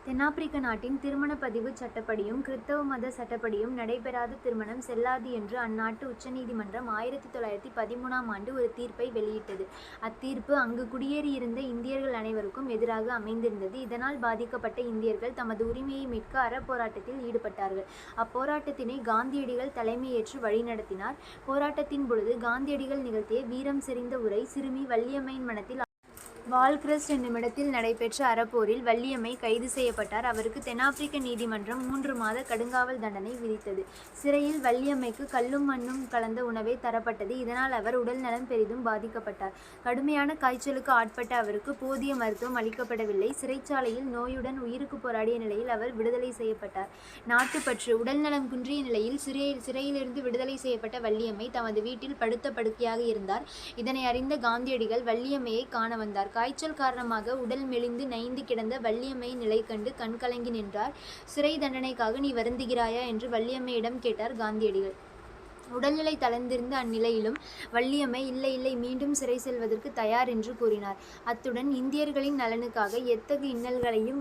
தென்னாப்பிரிக்க நாட்டின் திருமண பதிவு சட்டப்படியும் கிறித்தவ மத சட்டப்படியும் நடைபெறாத திருமணம் செல்லாது என்று அந்நாட்டு உச்சநீதிமன்றம் 1913ஆம் ஆண்டு ஒரு தீர்ப்பை வெளியிட்டது. அத்தீர்ப்பு அங்கு குடியேறியிருந்த இந்தியர்கள் அனைவருக்கும் எதிராக அமைந்திருந்தது. இதனால் பாதிக்கப்பட்ட இந்தியர்கள் தமது உரிமையை மீட்க அறப்போராட்டத்தில் ஈடுபட்டார்கள். அப்போராட்டத்தினை காந்தியடிகள் தலைமையேற்று வழிநடத்தினார். போராட்டத்தின் பொழுது காந்தியடிகள் நிகழ்த்திய வீரம் செறிந்த உரை சிறுமி வள்ளியம்மையின் மனத்தில் வால்கிரஸ்ட் என்னுமிடத்தில் நடைபெற்ற அறப்போரில் வள்ளியம்மை கைது செய்யப்பட்டார். அவருக்கு தென்னாப்பிரிக்க நீதிமன்றம் 3 மாத கடுங்காவல் தண்டனை விதித்தது. சிறையில் வள்ளியம்மைக்கு கல்லும் மண்ணும் கலந்த உணவே தரப்பட்டது. இதனால் அவர் உடல் நலம் பெரிதும் பாதிக்கப்பட்டார். கடுமையான காய்ச்சலுக்கு ஆட்பட்ட அவருக்கு போதிய மருத்துவம் அளிக்கப்படவில்லை. சிறைச்சாலையில் நோயுடன் உயிருக்கு போராடிய நிலையில் அவர் விடுதலை செய்யப்பட்டார். நாட்டுப்பற்று உடல் நலம் குன்றிய நிலையில் சிறையிலிருந்து விடுதலை செய்யப்பட்ட வள்ளியம்மை தமது வீட்டில் படுத்த படுக்கையாக இருந்தார். இதனை அறிந்த காந்தியடிகள் வள்ளியம்மையை காண வந்தார். காய்ச்சல் காரணமாக உடல் மெலிந்து நைந்து கிடந்த வள்ளியம்மையின் நிலை கண்டு கண்கலங்கி நின்றார். சிறை தண்டனைக்காக நீ வருந்துகிறாயா என்று வள்ளியம்மையிடம் கேட்டார் காந்தியடிகள். உடல்நிலை தளர்ந்திருந்த அந்நிலையிலும் வள்ளியம்மை இல்லை மீண்டும் சிறை செல்வதற்கு தயார் என்று கூறினார். அத்துடன் இந்தியர்களின் நலனுக்காக எத்தகு இன்னல்களையும்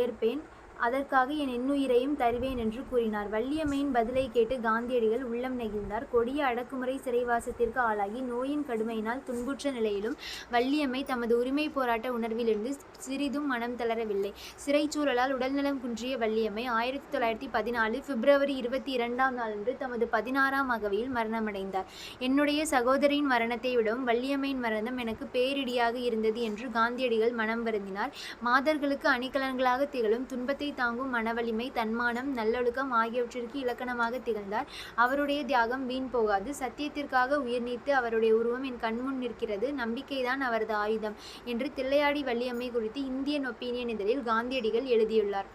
ஏற்பேன் அதற்காக என் இன்னுயிரையும் தருவேன் என்று கூறினார். வள்ளியம்மையின் பதிலை கேட்டு காந்தியடிகள் உள்ளம் நெகிழ்ந்தார். கொடிய அடக்குமுறை சிறைவாசத்திற்கு ஆளாகி நோயின் கடுமையினால் துன்புற்ற நிலையிலும் வள்ளியம்மை தமது உரிமை போராட்ட உணர்விலிருந்து சிறிதும் மனம் தளரவில்லை. சிறைச்சூழலால் உடல்நலம் குன்றிய வள்ளியம்மை 1914 பிப்ரவரி 22ஆம் நாளன்று தமது 16ஆம் அகவையில் மரணமடைந்தார். என்னுடைய சகோதரியின் மரணத்தை விடவும் வள்ளியம்மையின் மரணம் எனக்கு பேரிடியாக இருந்தது என்று காந்தியடிகள் மனம் வருந்தினார். மாதர்களுக்கு அணிகலன்களாக திகழும் துன்பத்தை தாங்கும் மனவலிமை, தன்மானம், நல்லொழுக்கம் ஆகியவற்றிற்கு இலக்கணமாக திகழ்ந்தார். அவருடைய தியாகம் வீண் போகாது. சத்தியத்திற்காக உயிர் நீத்து அவருடைய உருவம் என் கண்முன் நிற்கிறது. நம்பிக்கைதான் அவரது ஆயுதம் என்று தில்லையாடி வள்ளியம்மை குறித்து இந்தியன் ஒப்பீனியன் இதழில் காந்தியடிகள் எழுதியுள்ளார்.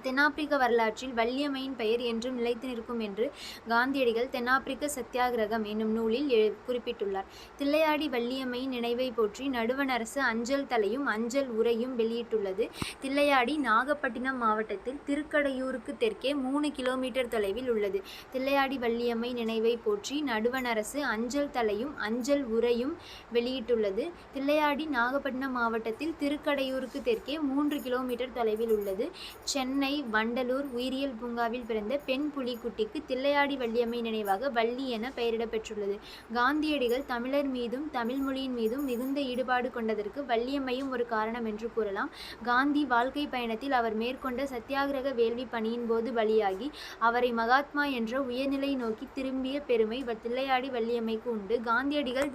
தென்னாப்பிரிக்க வரலாற்றில் வள்ளியம்மையின் பெயர் என்றும் நிலைத்து நிற்கும் என்று காந்தியடிகள் தென்னாப்பிரிக்க சத்தியாகிரகம் என்னும் நூலில் குறிப்பிட்டுள்ளார். தில்லையாடி வள்ளியம்மையின் நினைவை போற்றி நடுவண் அரசு அஞ்சல் தலையும் அஞ்சல் உரையும் வெளியிட்டுள்ளது. தில்லையாடி நாகப்பட்டினம் மாவட்டத்தில் திருக்கடையூருக்கு தெற்கே 3 கிலோமீட்டர் தொலைவில் உள்ளது. தில்லையாடி வள்ளியம்மை நினைவை போற்றி நடுவண் அரசு அஞ்சல் தலையும் அஞ்சல் உரையும் வெளியிட்டுள்ளது. தில்லையாடி நாகப்பட்டினம் மாவட்டத்தில் திருக்கடையூருக்கு தெற்கே 3 கிலோமீட்டர் தொலைவில் உள்ளது. சென்னை வண்டலூர் உயிரியல் பூங்காவில் பிறந்த பெண் புலிக்குட்டிக்கு தில்லையாடி வள்ளியம்மை நினைவாக வள்ளி என பெயரிடப்பெற்றுள்ளது. காந்தியடிகள் தமிழர் மீதும் தமிழ் மொழியின் மீதும் மிகுந்த ஈடுபாடு கொண்டதற்கு வள்ளியம்மையும் ஒரு காரணம் என்று கூறலாம். காந்தி வாழ்க்கை பயணத்தில் அவர் மேற்கொண்ட சத்தியாகிரக வேள்வி பணியின் போது பலியாகி அவரை மகாத்மா என்ற உயர்நிலை நோக்கி திரும்பிய பெருமை தில்லையாடி வள்ளியம்மைக்கு உண்டு. காந்தியடிகள்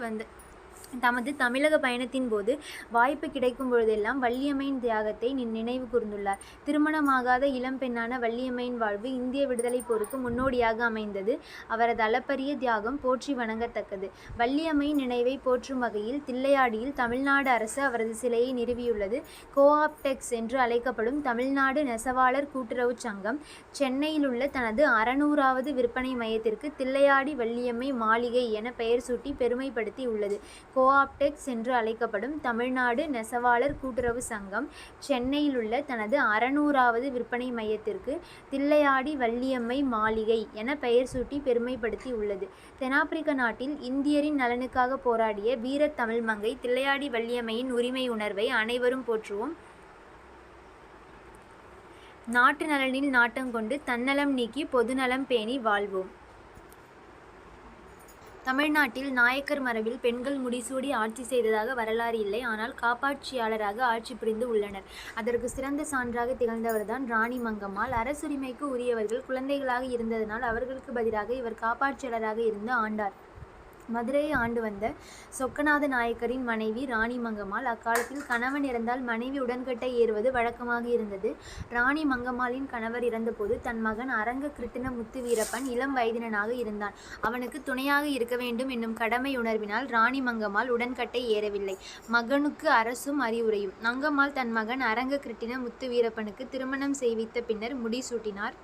தமது தமிழக பயணத்தின் போது வாய்ப்பு கிடைக்கும் பொழுதெல்லாம் வள்ளியம்மையின் தியாகத்தை நினைவு கூர்ந்துள்ளார். திருமணமாகாத இளம்பெண்ணான வள்ளியம்மையின் வாழ்வு இந்திய விடுதலை போருக்கு முன்னோடியாக அமைந்தது. அவரது அளப்பரிய தியாகம் போற்றி வணங்கத்தக்கது. வள்ளியம்மையின் நினைவை போற்றும் வகையில் தில்லையாடியில் தமிழ்நாடு அரசு அவரது சிலையை நிறுவியுள்ளது. கோஆப்டெக்ஸ் என்று அழைக்கப்படும் தமிழ்நாடு நெசவாளர் கூட்டுறவு சங்கம் சென்னையில் உள்ள தனது 600வது விற்பனை மையத்திற்கு தில்லையாடி வள்ளியம்மை மாளிகை என பெயர் சூட்டி பெருமைப்படுத்தி உள்ளது. கோஆப்டெக்ஸ் என்று அழைக்கப்படும் தமிழ்நாடு நெசவாளர் கூட்டுறவு சங்கம் சென்னையில் உள்ள தனது 600வது விற்பனை மையத்திற்கு தில்லையாடி வள்ளியம்மை மாளிகை என பெயர் சூட்டி பெருமைப்படுத்தி உள்ளது. தென்னாப்பிரிக்க நாட்டில் இந்தியரின் நலனுக்காக போராடிய வீரத் தமிழ் மங்கை தில்லையாடி வள்ளியம்மையின் உரிமை உணர்வை அனைவரும் போற்றுவோம். நாட்டு நலனில் நாட்டங்கொண்டு தன்னலம் நீக்கி பொதுநலம் பேணி வாழ்வோம். தமிழ்நாட்டில் நாயக்கர் மரபில் பெண்கள் முடிசூடி ஆட்சி செய்ததாக வரலாறு இல்லை. ஆனால் காப்பாட்சியாளராக ஆட்சி புரிந்து உள்ளனர். அதற்கு சிறந்த சான்றாக திகழ்ந்தவர்தான் ராணி மங்கம்மாள். அரசுரிமைக்கு உரியவர்கள் குழந்தைகளாக இருந்ததனால் அவர்களுக்கு பதிலாக இவர் காப்பாட்சியாளராக இருந்து ஆண்டார். மதுரையை ஆண்டு வந்த சொக்கநாத நாயக்கரின் மனைவி ராணி மங்கம்மாள். அக்காலத்தில் கணவன் இறந்தால் மனைவி உடன்கட்டை ஏறுவது வழக்கமாக இருந்தது. ராணி மங்கம்மாளின் கணவர் இறந்தபோது தன் மகன் அரங்க கிருட்டிண முத்து வீரப்பன் இளம் வயதினனாக இருந்தான். அவனுக்கு துணையாக இருக்க வேண்டும் என்னும் கடமை உணர்வினால் ராணி மங்கம்மாள் உடன்கட்டை ஏறவில்லை. மகனுக்கு அரசும் அறிவுரையும். மங்கம்மாள் தன் மகன் அரங்க கிருட்டிண முத்து வீரப்பனுக்கு திருமணம் செய்வித்த பின்னர் முடிசூட்டினார்.